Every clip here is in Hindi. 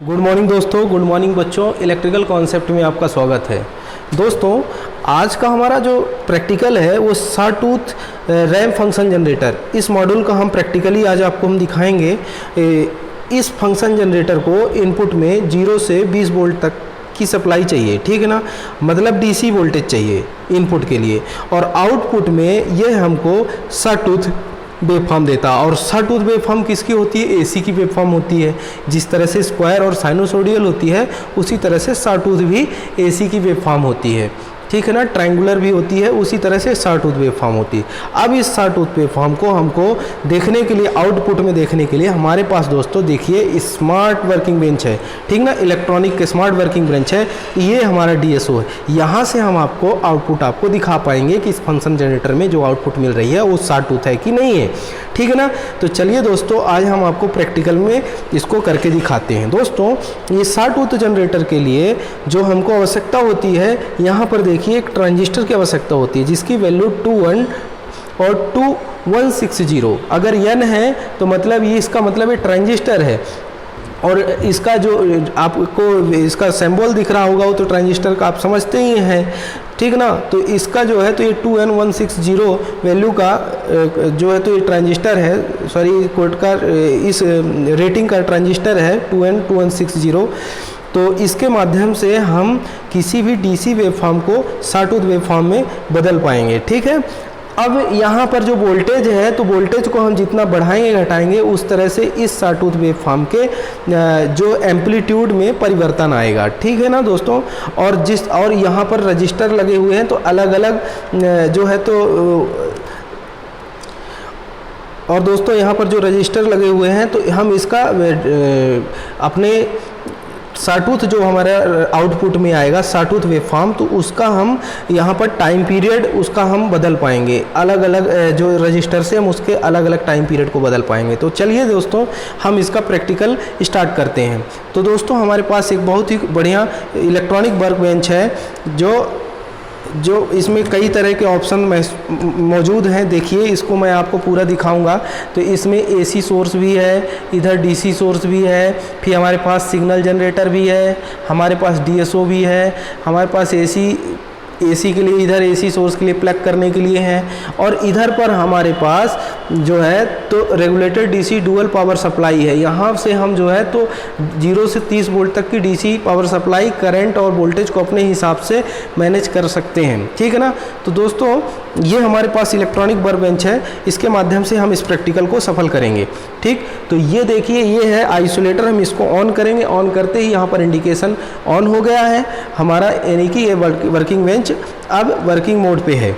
गुड मॉर्निंग दोस्तों, गुड मॉर्निंग बच्चों। इलेक्ट्रिकल कॉन्सेप्ट में आपका स्वागत है। दोस्तों, आज का हमारा जो प्रैक्टिकल है वो सॉटूथ रैंप फंक्शन जनरेटर, इस मॉड्यूल का हम प्रैक्टिकली आज आपको हम दिखाएंगे। इस फंक्शन जनरेटर को इनपुट में 0 से 20 वोल्ट तक की सप्लाई चाहिए, ठीक है ना, मतलब डीसी वोल्टेज चाहिए इनपुट के लिए, और आउटपुट में ये हमको सॉटूथ वेवफॉर्म देता है। और सॉटूथ वेवफॉर्म किसकी होती है? एसी की वेवफॉर्म होती है। जिस तरह से स्क्वायर और साइनोसोडियल होती है उसी तरह से सॉटूथ भी एसी की वेवफॉर्म होती है, ठीक है ना। ट्रायंगुलर भी होती है, उसी तरह से सॉटूथ वेवफॉर्म होती है। अब इस सॉटूथ वेवफॉर्म को हमको देखने के लिए, आउटपुट में देखने के लिए हमारे पास दोस्तों देखिए स्मार्ट वर्किंग बेंच है, ठीक ना, इलेक्ट्रॉनिक के स्मार्ट वर्किंग बेंच है। ये हमारा डीएसओ है। यहाँ से हम आपको आउटपुट आपको दिखा पाएंगे कि इस फंक्शन जनरेटर में जो आउटपुट मिल रही है वो सॉटूथ है कि नहीं है, ठीक है ना। तो चलिए दोस्तों, आज हम आपको प्रैक्टिकल में इसको करके दिखाते हैं। दोस्तों, ये सॉटूथ जनरेटर के लिए जो हमको आवश्यकता होती है, यहाँ पर देखिए एक ट्रांजिस्टर की आवश्यकता होती है जिसकी वैल्यू 21 और 2160। अगर n है तो मतलब ये इसका मतलब ये ट्रांजिस्टर है, और इसका जो आपको इसका सिंबल दिख रहा होगा वो तो ट्रांजिस्टर का आप समझते ही हैं, ठीक ना। तो इसका जो है तो ये 2N160 वैल्यू का जो है तो ये ट्रांजिस्टर है, सॉरी कोड का इस रेटिंग का ट्रांजिस्टर है 2N2160। तो इसके माध्यम से हम किसी भी डीसी वेवफॉर्म को सॉटूथ वेवफॉर्म में बदल पाएंगे, ठीक है। अब यहाँ पर जो वोल्टेज है तो वोल्टेज को हम जितना बढ़ाएंगे घटाएंगे उस तरह से इस सॉटूथ वेवफॉर्म के जो एम्पलीट्यूड में परिवर्तन आएगा, ठीक है ना दोस्तों। और यहाँ पर रजिस्टर लगे हुए हैं तो अलग अलग जो है तो, और दोस्तों यहाँ पर जो रजिस्टर लगे हुए हैं तो हम इसका अपने सॉटूथ जो हमारा आउटपुट में आएगा सॉटूथ वेवफॉर्म, तो उसका हम यहाँ पर टाइम पीरियड उसका हम बदल पाएंगे। अलग अलग जो रजिस्टर से हम उसके अलग अलग टाइम पीरियड को बदल पाएंगे। तो चलिए दोस्तों, हम इसका प्रैक्टिकल स्टार्ट करते हैं। तो दोस्तों, हमारे पास एक बहुत ही बढ़िया इलेक्ट्रॉनिक वर्क बेंच है जो इसमें कई तरह के ऑप्शन मौजूद हैं। देखिए, इसको मैं आपको पूरा दिखाऊंगा। तो इसमें एसी सोर्स भी है, इधर डीसी सोर्स भी है, फिर हमारे पास सिग्नल जनरेटर भी है, हमारे पास डीएसओ भी है, हमारे पास एसी के लिए इधर एसी सोर्स के लिए प्लग करने के लिए है, और इधर पर हमारे पास जो है तो regulated DC dual power supply है। यहाँ से हम जो है तो 0 से 30 वोल्ट तक की डीसी पावर सप्लाई करंट और वोल्टेज को अपने हिसाब से मैनेज कर सकते हैं, ठीक है ना। तो दोस्तों, ये हमारे पास इलेक्ट्रॉनिक वर्क बेंच है, इसके माध्यम से हम इस प्रैक्टिकल को सफल करेंगे, ठीक। तो ये देखिए, ये है आइसोलेटर। हम इसको ऑन करेंगे, ऑन करते ही यहाँ पर इंडिकेशन ऑन हो गया है हमारा, यानी कि ये वर्किंग बेंच अब वर्किंग मोड पे है,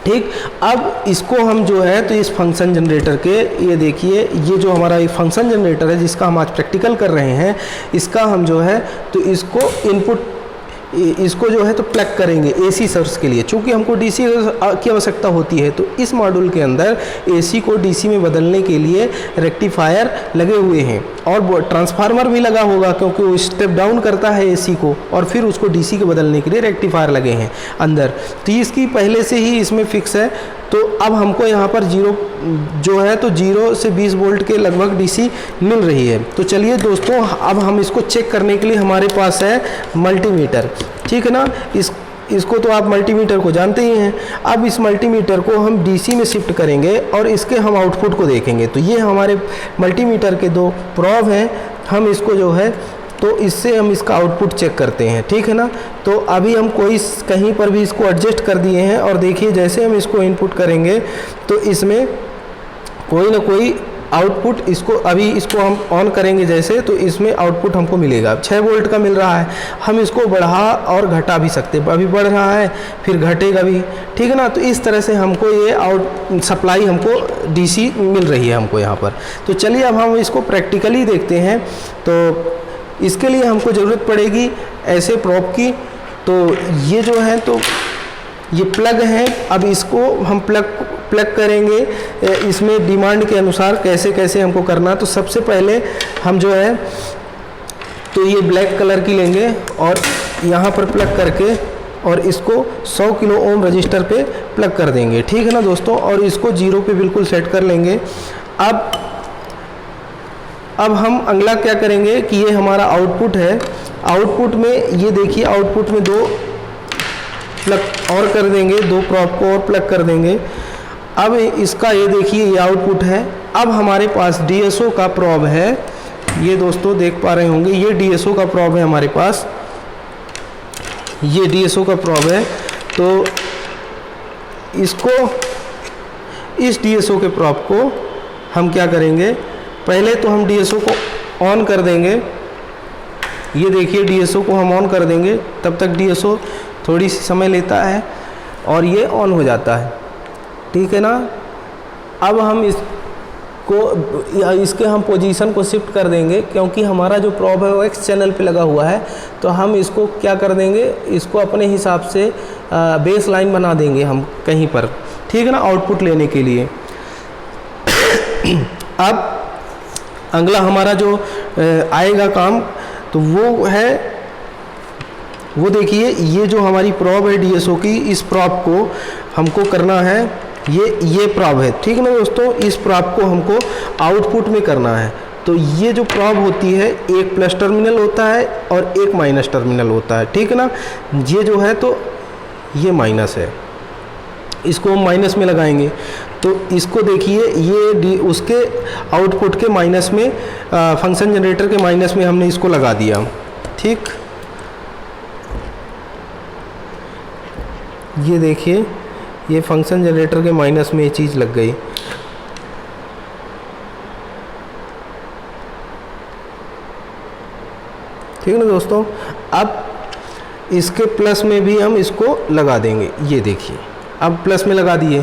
ठीक। अब इसको हम जो है तो इस फंक्शन जनरेटर के, ये देखिए, ये जो हमारा एक फंक्शन जनरेटर है जिसका हम आज प्रैक्टिकल कर रहे हैं, इसका हम जो है तो इसको इनपुट, इसको जो है तो प्लग करेंगे एसी सोर्स के लिए। चूँकि हमको डीसी की आवश्यकता होती है तो इस मॉड्यूल के अंदर एसी को डीसी में बदलने के लिए रेक्टिफायर लगे हुए हैं, और ट्रांसफार्मर भी लगा होगा क्योंकि वो स्टेप डाउन करता है एसी को, और फिर उसको डीसी के बदलने के लिए रेक्टिफायर लगे हैं अंदर। तो इसकी पहले से ही इसमें फिक्स है। तो अब हमको यहाँ पर 0 से 20 वोल्ट के लगभग डीसी मिल रही है। तो चलिए दोस्तों, अब हम इसको चेक करने के लिए हमारे पास है मल्टीमीटर, ठीक है ना। इसको तो आप मल्टीमीटर को जानते ही हैं। अब इस मल्टीमीटर को हम डीसी में शिफ्ट करेंगे और इसके हम आउटपुट को देखेंगे। तो ये हमारे मल्टीमीटर के 2 प्रोब हैं। हम इसको जो है तो इससे हम इसका आउटपुट चेक करते हैं, ठीक है ना। तो अभी हम कहीं पर भी इसको एडजस्ट कर दिए हैं, और देखिए जैसे हम इसको इनपुट करेंगे तो इसमें कोई ना कोई आउटपुट, इसको हम ऑन करेंगे जैसे, तो इसमें आउटपुट हमको मिलेगा। 6 वोल्ट का मिल रहा है। हम इसको बढ़ा और घटा भी सकते हैं, अभी बढ़ रहा है फिर घटेगा भी, ठीक है ना। तो इस तरह से हमको ये सप्लाई हमको डीसी मिल रही है हमको यहाँ पर। तो चलिए अब हम इसको प्रैक्टिकली देखते हैं। तो इसके लिए हमको ज़रूरत पड़ेगी ऐसे प्रोब की। तो ये जो है तो ये प्लग है। अब इसको हम प्लग करेंगे इसमें डिमांड के अनुसार कैसे कैसे हमको करना। तो सबसे पहले हम जो है तो ये ब्लैक कलर की लेंगे और यहाँ पर प्लग करके, और इसको 100 किलो ओम रजिस्टर पे प्लग कर देंगे, ठीक है ना दोस्तों। और इसको 0 पे बिल्कुल सेट कर लेंगे। अब अब हम अगला क्या करेंगे कि ये हमारा आउटपुट है, आउटपुट में ये देखिए आउटपुट में 2 प्लग और कर देंगे, 2 प्रोब को और प्लग कर देंगे। अब इसका ये देखिए ये आउटपुट है। अब हमारे पास DSO का प्रोब है, ये दोस्तों देख पा रहे होंगे, ये DSO का प्रोब है हमारे पास, ये DSO का प्रोब है। तो इसको, इस DSO के प्रोब को हम क्या करेंगे, पहले तो हम DSO को ऑन कर देंगे। ये देखिए DSO को हम ऑन कर देंगे, तब तक DSO थोड़ी सी समय लेता है और ये ऑन हो जाता है, ठीक है ना। अब हम इसके हम पोजीशन को शिफ्ट कर देंगे, क्योंकि हमारा जो प्रोब है वो X चैनल पे लगा हुआ है। तो हम इसको क्या कर देंगे, इसको अपने हिसाब से बेस लाइन बना देंगे हम कहीं पर, ठीक है ना, आउटपुट लेने के लिए। अब अगला हमारा जो आएगा काम, तो वो है, वो देखिए ये जो हमारी प्रोब है DSO की, इस प्रोब को हमको करना है, ये प्रोब है, ठीक है ना दोस्तों। इस प्रोब को हमको आउटपुट में करना है। तो ये जो प्रोब होती है, एक प्लस टर्मिनल होता है और एक माइनस टर्मिनल होता है, ठीक है ना। ये जो है तो ये माइनस है, इसको हम माइनस में लगाएंगे। तो इसको देखिए ये उसके आउटपुट के माइनस में, फंक्शन जनरेटर के माइनस में हमने इसको लगा दिया, ठीक। ये देखिए ये फंक्शन जनरेटर के माइनस में ये चीज़ लग गई। ठीक है ना दोस्तों। अब इसके प्लस में भी हम इसको लगा देंगे, ये देखिए अब प्लस में लगा दिए,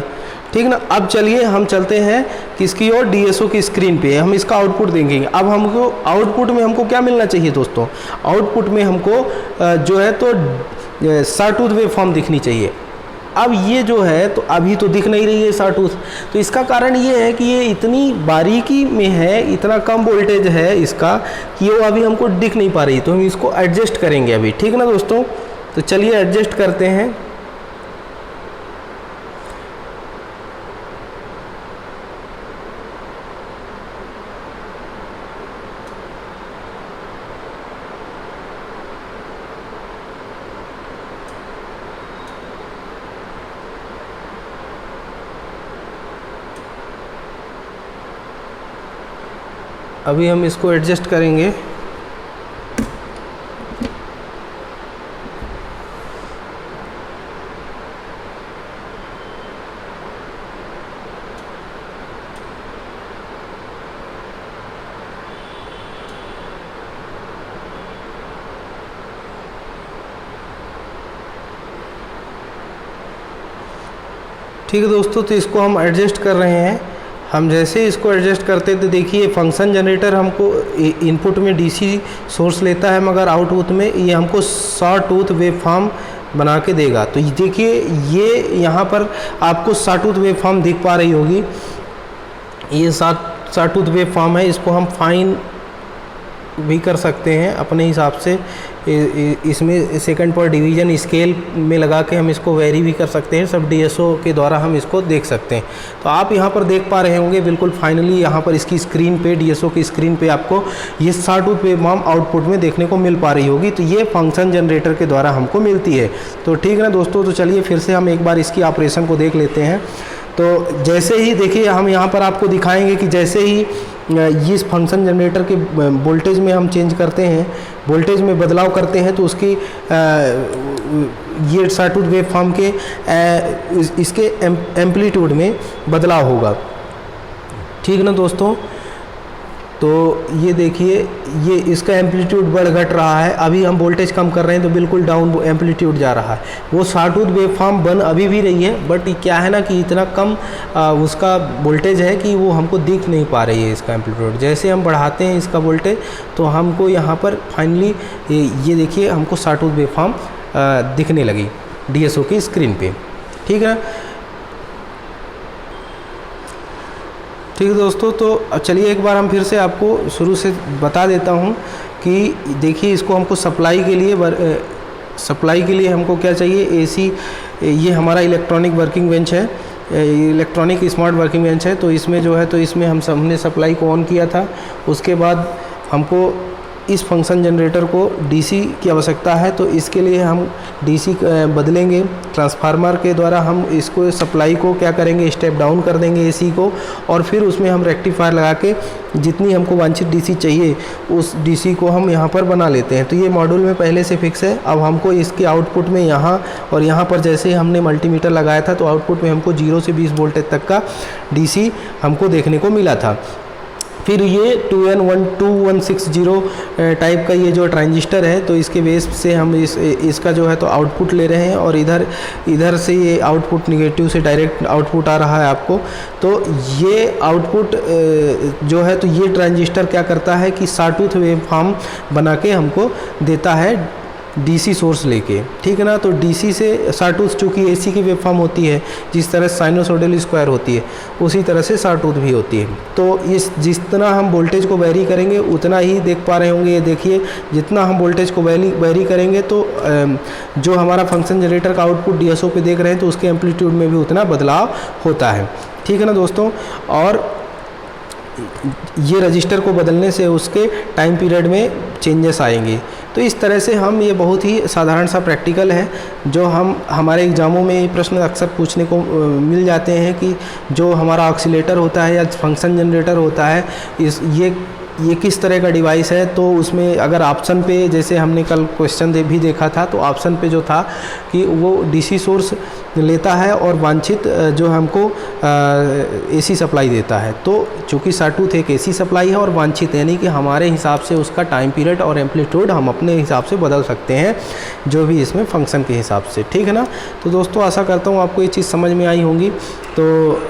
ठीक ना। अब चलिए हम चलते हैं किसकी ओर, DSO की स्क्रीन पे हम इसका आउटपुट देखेंगे। अब हमको आउटपुट में हमको क्या मिलना चाहिए दोस्तों, आउटपुट में हमको जो है तो सॉटूथ वेवफॉर्म दिखनी चाहिए। अब ये जो है तो अभी तो दिख नहीं रही है सॉटूथ, तो इसका कारण ये है कि ये इतनी बारीकी में है, इतना कम वोल्टेज है इसका कि वो अभी हमको दिख नहीं पा रही। तो हम इसको एडजस्ट करेंगे अभी, ठीक ना दोस्तों। तो चलिए एडजस्ट करते हैं। अभी हम इसको एडजस्ट करेंगे। ठीक है दोस्तों, तो इसको हम एडजस्ट कर रहे हैं। हम जैसे इसको एडजस्ट करते तो देखिए फंक्शन जनरेटर हमको इनपुट में DC सोर्स लेता है, मगर आउटपुट में ये हमको सॉटूथ वेवफॉर्म बना के देगा। तो देखिए ये यहाँ पर आपको सॉटूथ वेवफॉर्म दिख पा रही होगी, ये सॉटूथ वेवफॉर्म है। इसको हम फाइन भी कर सकते हैं अपने हिसाब से, इसमें सेकंड पर डिवीज़न स्केल में लगा के हम इसको वेरी भी कर सकते हैं। सब DSO के द्वारा हम इसको देख सकते हैं। तो आप यहाँ पर देख पा रहे होंगे बिल्कुल फाइनली यहाँ पर इसकी स्क्रीन पे, DSO की स्क्रीन पे आपको ये सॉटूथ वेवफॉर्म आउटपुट में देखने को मिल पा रही होगी। तो ये फंक्शन जनरेटर के द्वारा हमको मिलती है। तो ठीक है ना दोस्तों, तो चलिए फिर से हम एक बार इसकी ऑपरेशन को देख लेते हैं। तो जैसे ही देखिए हम यहाँ पर आपको दिखाएंगे कि जैसे ही इस फंक्शन जनरेटर के वोल्टेज में हम चेंज करते हैं, वोल्टेज में बदलाव करते हैं, तो उसकी ये सॉटूथ वेवफॉर्म के इसके एम्पलीट्यूड में बदलाव होगा। ठीक ना दोस्तों। तो ये देखिए ये इसका एम्पलीट्यूड बढ़ घट रहा है। अभी हम वोल्टेज कम कर रहे हैं तो बिल्कुल डाउन एम्पलीट्यूड जा रहा है। वो सॉटूथ वेवफॉर्म बन अभी भी रही है, बट क्या है ना कि इतना कम उसका वोल्टेज है कि वो हमको दिख नहीं पा रही है इसका एम्पलीट्यूड। जैसे हम बढ़ाते हैं इसका वोल्टेज तो हमको यहाँ पर फाइनली ये देखिए हमको सॉटूथ वेवफॉर्म दिखने लगी DSO की स्क्रीन पे। ठीक है, ठीक है दोस्तों। तो अब चलिए एक बार हम फिर से आपको शुरू से बता देता हूँ कि देखिए इसको हमको सप्लाई के लिए हमको क्या चाहिए, AC। ये हमारा इलेक्ट्रॉनिक वर्किंग बेंच है, इलेक्ट्रॉनिक स्मार्ट वर्किंग बेंच है। तो इसमें जो है तो इसमें हमने सप्लाई को ऑन किया था। उसके बाद हमको इस फंक्शन जनरेटर को डीसी की आवश्यकता है, तो इसके लिए हम डीसी बदलेंगे ट्रांसफार्मर के द्वारा। हम इसको सप्लाई को क्या करेंगे, स्टेप डाउन कर देंगे एसी को, और फिर उसमें हम रेक्टिफायर लगा के जितनी हमको वांछित डीसी चाहिए उस डीसी को हम यहाँ पर बना लेते हैं। तो ये मॉड्यूल में पहले से फिक्स है। अब हमको इसके आउटपुट में यहाँ और यहाँ पर जैसे ही हमने मल्टीमीटर लगाया था तो आउटपुट में हमको 0 से 20 वोल्टेज तक का डीसी हमको देखने को मिला था। फिर ये 2N2160 टाइप का ये जो ट्रांजिस्टर है, तो इसके बेस से हम इसका जो है तो आउटपुट ले रहे हैं, और इधर से ये आउटपुट निगेटिव से डायरेक्ट आउटपुट आ रहा है आपको। तो ये आउटपुट जो है तो ये ट्रांजिस्टर क्या करता है कि सॉटूथ वेवफॉर्म बना के हमको देता है डीसी सोर्स लेके, ठीक है ना। तो डीसी से सॉटूथ चूँकि एसी की वेवफॉर्म होती है, जिस तरह साइनोसॉइडल स्क्वायर होती है उसी तरह से सॉटूथ भी होती है। तो जितना हम वोल्टेज को वेरी करेंगे उतना ही देख पा रहे होंगे, ये देखिए जितना हम वोल्टेज को वेरी करेंगे तो जो हमारा फंक्शन जनरेटर का आउटपुट डीएसओ पे देख रहे हैं तो उसके एम्पलीट्यूड में भी उतना बदलाव होता है, ठीक है ना दोस्तों। और ये रजिस्टर को बदलने से उसके टाइम पीरियड में चेंजेस आएंगे। तो इस तरह से हम, ये बहुत ही साधारण सा प्रैक्टिकल है जो हम हमारे एग्ज़ामों में ये प्रश्न अक्सर पूछने को मिल जाते हैं कि जो हमारा ऑक्सीलेटर होता है या फंक्शन जनरेटर होता है ये किस तरह का डिवाइस है। तो उसमें अगर ऑप्शन पे, जैसे हमने कल क्वेश्चन भी देखा था, तो ऑप्शन पे जो था कि वो डीसी सोर्स लेता है और वांछित जो हमको एसी सप्लाई देता है। तो चूँकि सॉटूथ एक एसी सप्लाई है और वांछित यानी कि हमारे हिसाब से उसका टाइम पीरियड और एम्पलीट्यूड हम अपने हिसाब से बदल सकते हैं, जो भी इसमें फंक्शन के हिसाब से, ठीक है ना। तो दोस्तों आशा करता हूँ आपको ये चीज़ समझ में आई होंगी। तो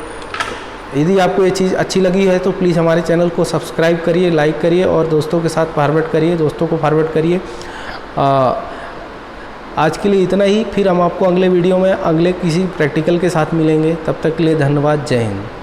यदि आपको ये चीज़ अच्छी लगी है तो प्लीज़ हमारे चैनल को सब्सक्राइब करिए, लाइक करिए और दोस्तों के साथ फॉरवर्ड करिए, दोस्तों को फॉरवर्ड करिए। आज के लिए इतना ही, फिर हम आपको अगले वीडियो में अगले किसी प्रैक्टिकल के साथ मिलेंगे। तब तक के लिए धन्यवाद, जय हिंद।